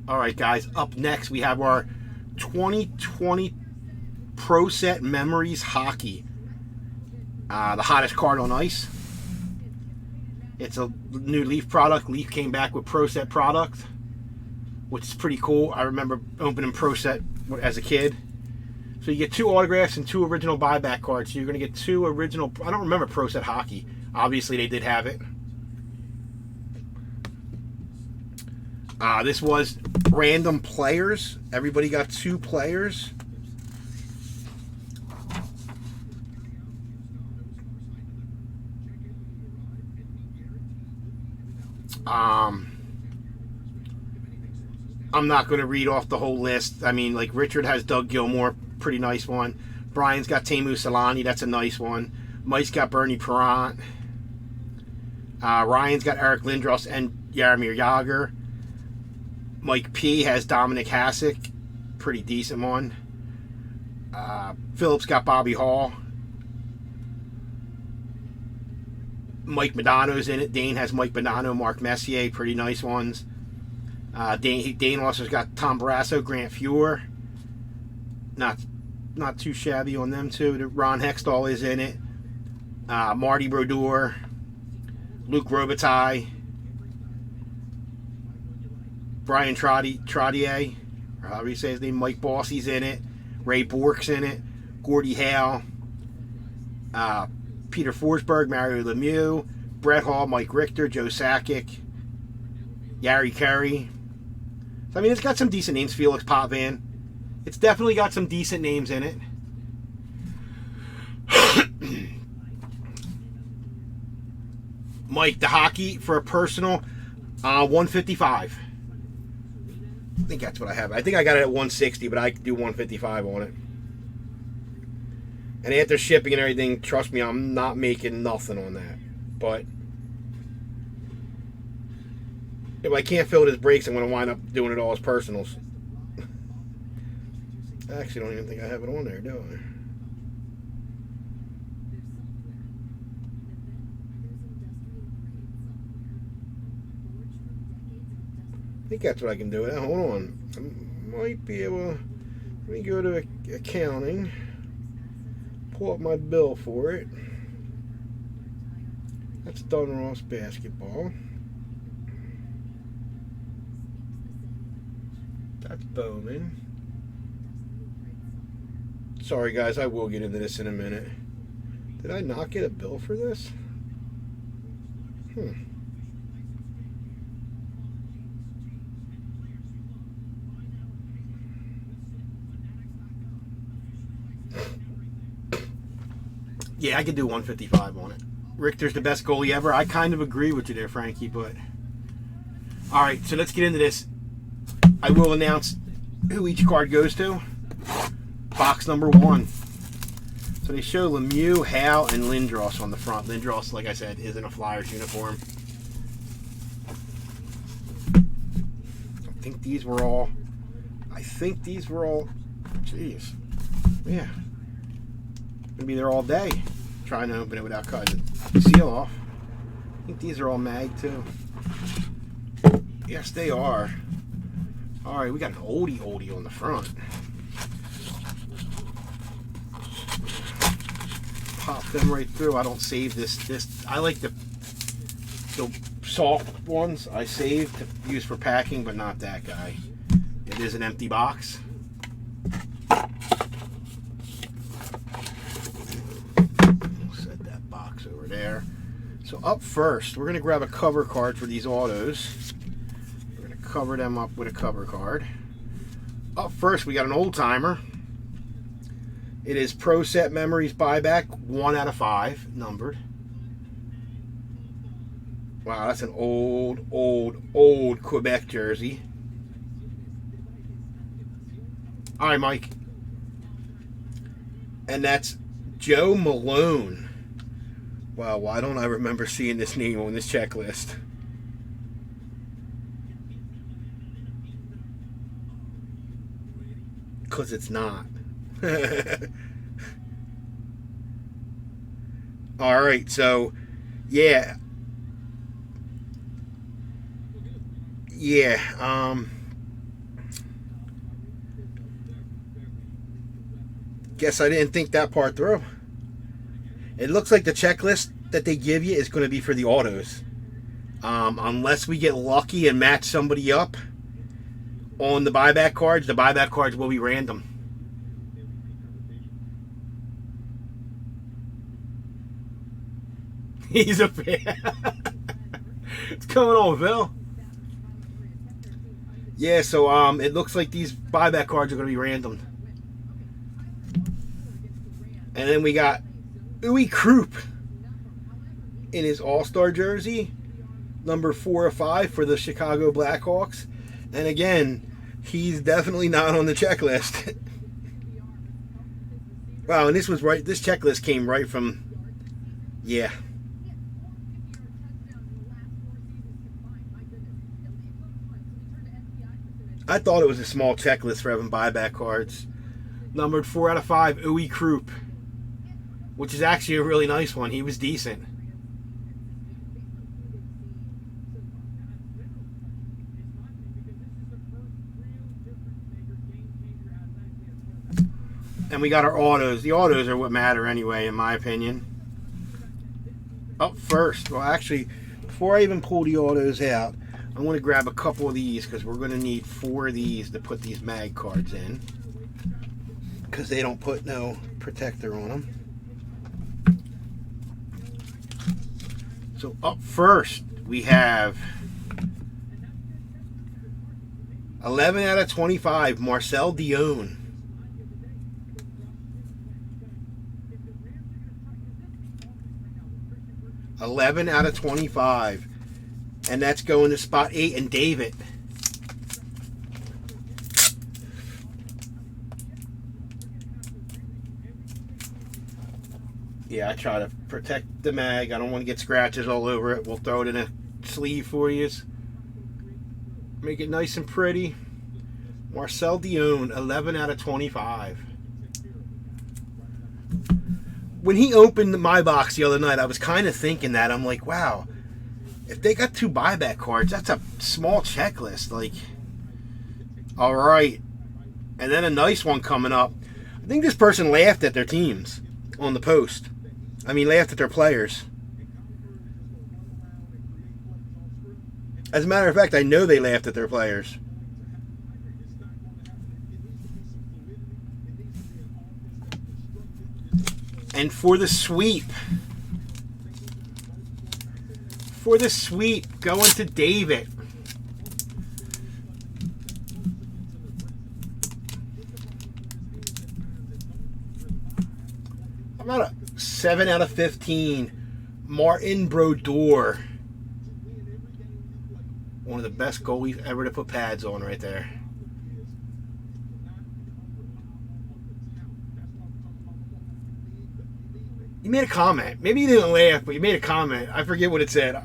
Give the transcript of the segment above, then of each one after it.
All right, guys. Up next, we have our 2020 Pro Set Memories Hockey. The hottest card on ice. It's a new Leaf product. Leaf came back with Pro Set product, which is pretty cool. I remember opening Pro Set as a kid. So you get 2 autographs and 2 original buyback cards. So you're going to get 2 original. I don't remember Pro Set Hockey. Obviously, they did have it. This was random players. Everybody got 2 players. I'm not going to read off the whole list. I mean, like, Richard has Doug Gilmour, pretty nice one. Brian's got Teemu Selanne, that's a nice one. Mike's got Bernie Parent. Ryan's got Eric Lindros and Jaromir Jagr. Mike P has Dominic Hasek, pretty decent one. Phillips got Bobby Hall. Mike Modano's in it. Dane has Mike Modano, Mark Messier, pretty nice ones. Dane also's got Tom Barrasso, Grant Fuhr. Not too shabby on them too. Ron Hextall is in it. Marty Brodeur, Luc Robitaille, Brian Trottier, or however you say his name. Mike Bossy's in it. Ray Bourque's in it. Gordie Howe, Peter Forsberg, Mario Lemieux, Brett Hall, Mike Richter, Joe Sakic, Yari Carey. So, I mean, it's got some decent names. Felix Potvin. It's definitely got some decent names in it. Mike, the hockey for a personal, 155. I think that's what I have. I think I got it at 160, but I could do 155 on it. And after shipping and everything, trust me, I'm not making nothing on that. But if I can't fill it as breaks, I'm going to wind up doing it all as personals. I actually don't even think I have it on there, do I? I think that's what I can do. Hold on. I might be able to... Let me go to accounting. Pull up my bill for it. That's Don Ross basketball. That's Bowman. Sorry guys, I will get into this in a minute. Did I not get a bill for this? Yeah, I could do 155 on it. Richter's the best goalie ever. I kind of agree with you there, Frankie, but... Alright, so let's get into this. I will announce who each card goes to. Box number 1. So they show Lemieux, Howe, and Lindros on the front. Lindros, like I said, is in a Flyers uniform. I think these were all... Jeez. Yeah. Gonna be there all day trying to open it without cutting the seal off. I think these are all mag too. Yes, they are. Alright, we got an oldie on the front. Pop them right through. I don't save this. I like the soft ones I save to use for packing, but not that guy. It is an empty box. There. So up first, we're going to grab a cover card for these autos. We're going to cover them up with a cover card. Up first, we got an old timer. It is Pro Set Memories Buyback, 1 out of 5, numbered. Wow, that's an old Quebec jersey. All right, Mike. And that's Joe Malone. Wow, why don't I remember seeing this name on this checklist? Because it's not. Alright, so, yeah. Guess I didn't think that part through. It looks like the checklist that they give you is going to be for the autos. Unless we get lucky and match somebody up on the buyback cards will be random. He's a fan. What's going on, Phil? Yeah, so it looks like these buyback cards are going to be random. And then we got Uwe Krupp in his All-Star jersey, number 4 or 5 for the Chicago Blackhawks. And again, he's definitely not on the checklist. Wow, and this checklist came right from, yeah. I thought it was a small checklist for having buyback cards. Numbered 4 out of 5, Uwe Krupp, which is actually a really nice one. He was decent. And we got our autos. The autos are what matter anyway, in my opinion. Up first, well, actually, before I even pull the autos out, I'm going to grab a couple of these because we're going to need 4 of these to put these mag cards in, because they don't put no protector on them. So up first, we have 11 out of 25, Marcel Dionne. $11 out of 25. And that's going to spot 8 and David. Yeah, I try to protect the mag. I don't want to get scratches all over it. We'll throw it in a sleeve for you. Make it nice and pretty. Marcel Dionne, 11 out of 25. When he opened my box the other night, I was kind of thinking that. I'm like, wow, if they got 2 buyback cards, that's a small checklist. Like, all right. And then a nice one coming up. I think this person laughed at their teams on the post. I mean, laughed at their players. As a matter of fact, I know they laughed at their players. And for the sweep, going to David. I'm about a 7 out of 15. Martin Brodeur. One of the best goalies ever to put pads on right there. You made a comment. Maybe you didn't laugh, but you made a comment. I forget what it said.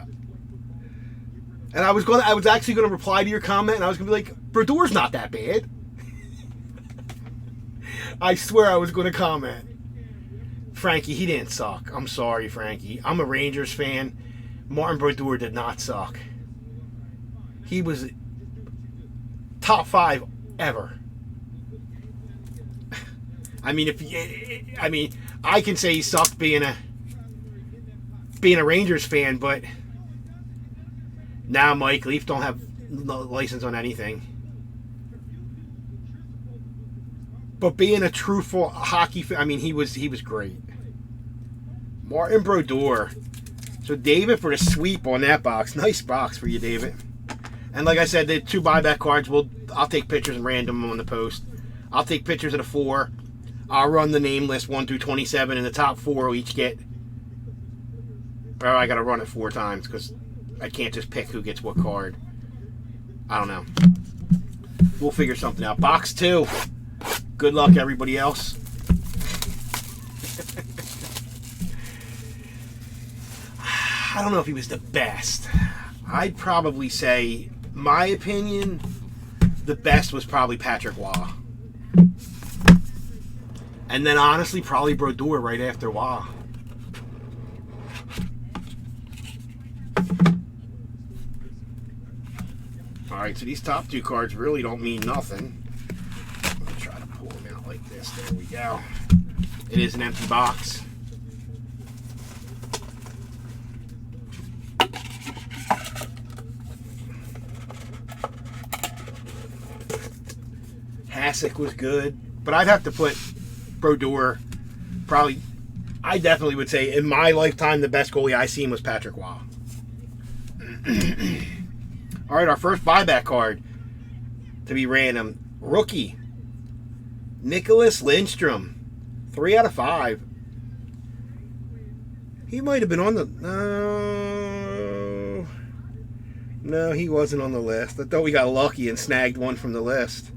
And I was actually gonna reply to your comment, and I was gonna be like, Brodeur's not that bad. I swear I was gonna comment. Frankie, he didn't suck. I'm sorry, Frankie. I'm a Rangers fan. Martin Brodeur did not suck. He was top 5 ever. I mean, I can say he sucked being a Rangers fan, but now Mike Leaf don't have no license on anything. But being a truthful hockey fan, I mean, he was great. Martin Brodeur. So David for the sweep on that box. Nice box for you, David. And like I said, the 2 buyback cards, I'll take pictures and random them on the post. I'll take pictures of the 4. I'll run the name list 1 through 27, and the top 4 will each get. Well, I got to run it 4 times because I can't just pick who gets what card. I don't know. We'll figure something out. Box 2. Good luck, everybody else. I don't know if he was the best. I'd probably say, my opinion, the best was probably Patrick Waugh. And then, honestly, probably Brodeur right after Waugh. Alright, so these top 2 cards really don't mean nothing. I'm going to try to pull them out like this. There we go. It is an empty box. Hasek was good, but I'd have to put Brodeur. Probably, I definitely would say in my lifetime the best goalie I seen was Patrick Waugh. All right, our first buyback card to be random. Rookie, Nicholas Lindstrom, 3 out of 5. He might have been on the... No, he wasn't on the list. I thought we got lucky and snagged one from the list.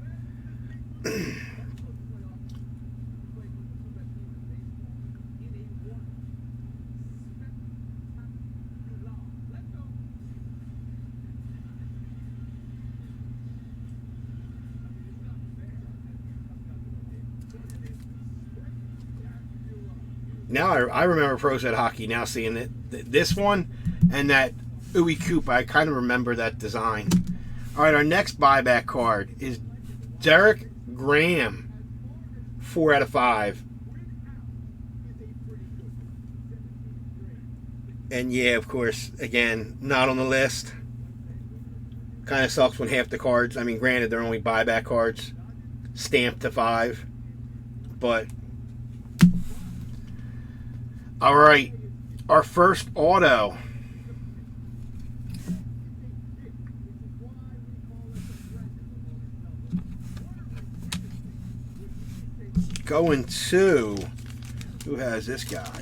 Now I remember Pro Set Hockey now seeing it. This one and that Uwe Coupe. I kind of remember that design. All right, our next buyback card is Derek Graham, 4 out of 5. And yeah, of course, again, not on the list. Kind of sucks when half the cards, I mean, granted, they're only buyback cards, stamped to 5. But, all right, our first auto. Going to, who has this guy?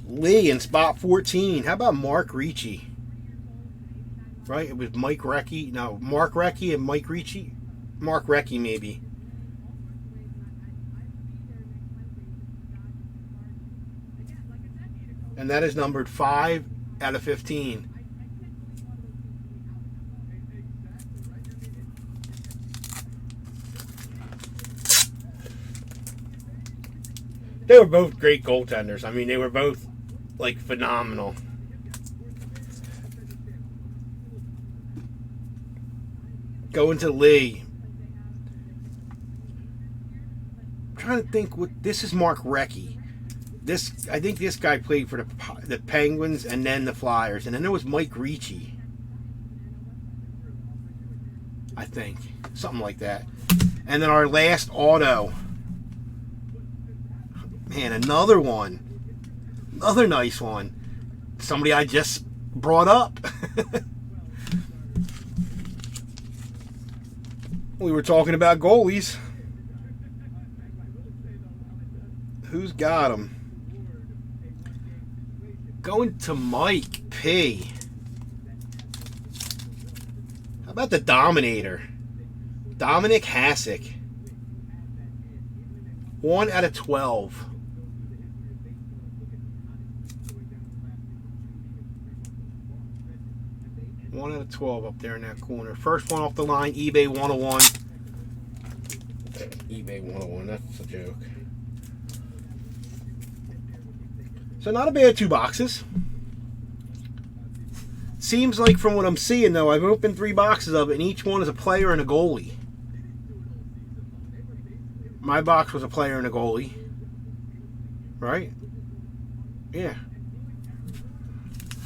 Lee in spot 14. How about Mark Ricci? Right? It was Mike Recchi. No, Mark Recchi and Mike Ricci. Mark Recchi, maybe. And that is numbered 5 out of 15. They were both great goaltenders. I mean, they were both, like, phenomenal. Going to Lee. I'm trying to think what... This is Mark Recchi. I think this guy played for the Penguins and then the Flyers. And then there was Mike Ricci. I think. Something like that. And then our last auto... Man, another one. Another nice one. Somebody I just brought up. We were talking about goalies. Who's got them? Going to Mike P. How about the Dominator? Dominic Hasek. 1 out of 12. One out of 12 up there in that corner. First one off the line, eBay 101. eBay 101, that's a joke. So not a bad 2 boxes. Seems like from what I'm seeing though, I've opened 3 boxes of it and each one is a player and a goalie. My box was a player and a goalie. Right? Yeah.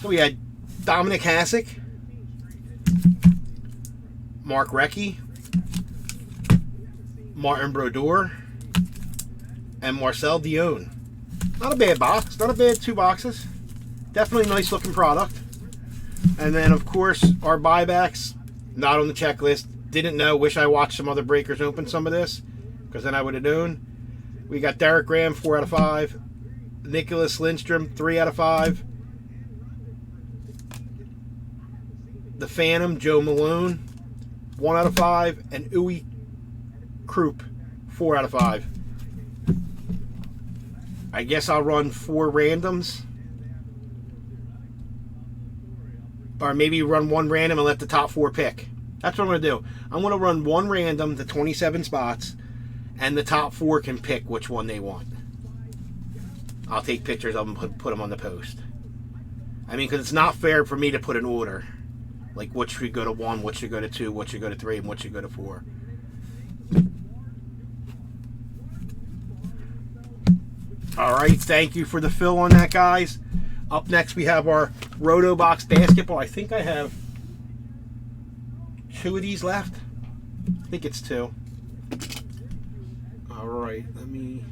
So we had Dominic Hasek, Mark Recchi, Martin Brodeur, and Marcel Dion. Not a bad box. Not a bad 2 boxes. Definitely a nice looking product. And then, of course, our buybacks. Not on the checklist. Didn't know. Wish I watched some other breakers open some of this. Because then I would have known. We got Derek Graham, 4 out of 5. Nicholas Lindstrom, 3 out of 5. The Phantom, Joe Malone, 1 out of 5, and Uwe Coupe, 4 out of 5. I guess I'll run 4 randoms. Or maybe run 1 random and let the top 4 pick. That's what I'm going to do. I'm going to run 1 random to 27 spots, and the top 4 can pick which one they want. I'll take pictures of them and put them on the post. I mean, because it's not fair for me to put an order. Like, what should go to 1, what should go to 2, what should go to 3, and what should go to 4. All right, thank you for the fill on that, guys. Up next, we have our Rotobox basketball. I think I have 2 of these left. I think it's 2. All right, let me